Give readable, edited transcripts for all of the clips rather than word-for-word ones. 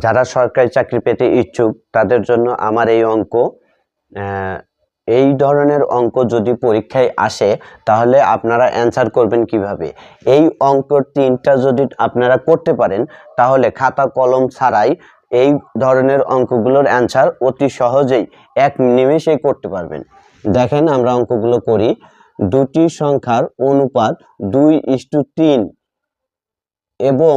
যারা সরকারি চাকরি পেতে ইচ্ছুক তাদের জন্য আমার এই অঙ্ক, এই ধরনের অঙ্ক যদি পরীক্ষায় আসে তাহলে আপনারা অ্যান্সার করবেন কিভাবে। এই অঙ্ক তিনটা যদি আপনারা করতে পারেন তাহলে খাতা কলম ছাড়াই এই ধরনের অঙ্কগুলোর অ্যান্সার অতি সহজেই এক নিমেষেই করতে পারবেন। দেখেন আমরা অঙ্কগুলো করি। দুটি সংখ্যার অনুপাত 2:3 এবং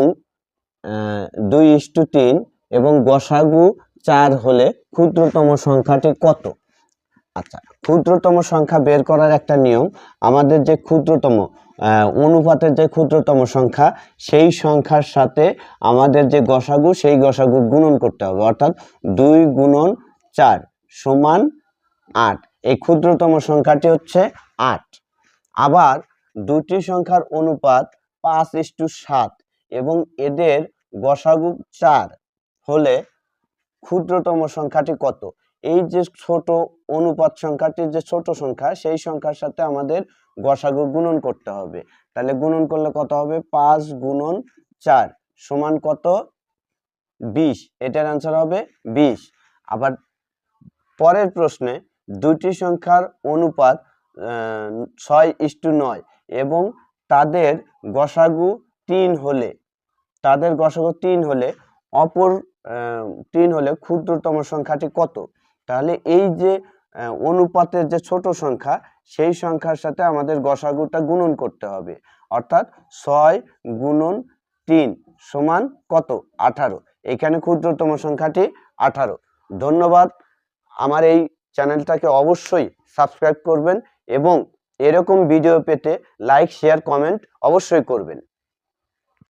2:3 এবং গসাগু 4 হলে ক্ষুদ্রতম সংখ্যাটি কত? আচ্ছা, ক্ষুদ্রতম সংখ্যা বের করার একটা নিয়ম, আমাদের যে ক্ষুদ্রতম অনুপাতের যে ক্ষুদ্রতম সংখ্যা সেই সংখ্যার সাথে আমাদের যে গসাগু সেই গসাগু গুণন করতে হবে, অর্থাৎ 2 গুণন 4 সমান 8। এই ক্ষুদ্রতম সংখ্যাটি হচ্ছে 8। আবার দুটি সংখ্যার অনুপাত 5:7 এবং এদের গসাগু 4 হলে ক্ষুদ্রতম সংখ্যাটি কত? এই যে ছোট অনুপাত সংখ্যাটি যে ছোট সংখ্যা সেই সংখ্যার সাথে আমাদের গসাগু গুণন করতে হবে। তাহলে গুণন করলে কত হবে? 5 গুণন 4 সমান কত? 20। এটার অ্যান্সার হবে 20। আবার পরের প্রশ্নে দুটি সংখ্যার অনুপাত 6:9 এবং তাদের গসাগু 3 হলে অপর 3 হলে ক্ষুদ্রতম সংখ্যাটি কত? তাহলে এই যে অনুপাতের যে ছোট সংখ্যা সেই সংখ্যার সাথে আমাদের গসাগুটা গুণন করতে হবে, অর্থাৎ 6 গুণন 3 সমান কত? 18। এখানে ক্ষুদ্রতম সংখ্যাটি 18। ধন্যবাদ। আমার এই চ্যানেলটাকে অবশ্যই সাবস্ক্রাইব করবেন এবং এরকম ভিডিও পেতে লাইক শেয়ার কমেন্ট অবশ্যই করবেন।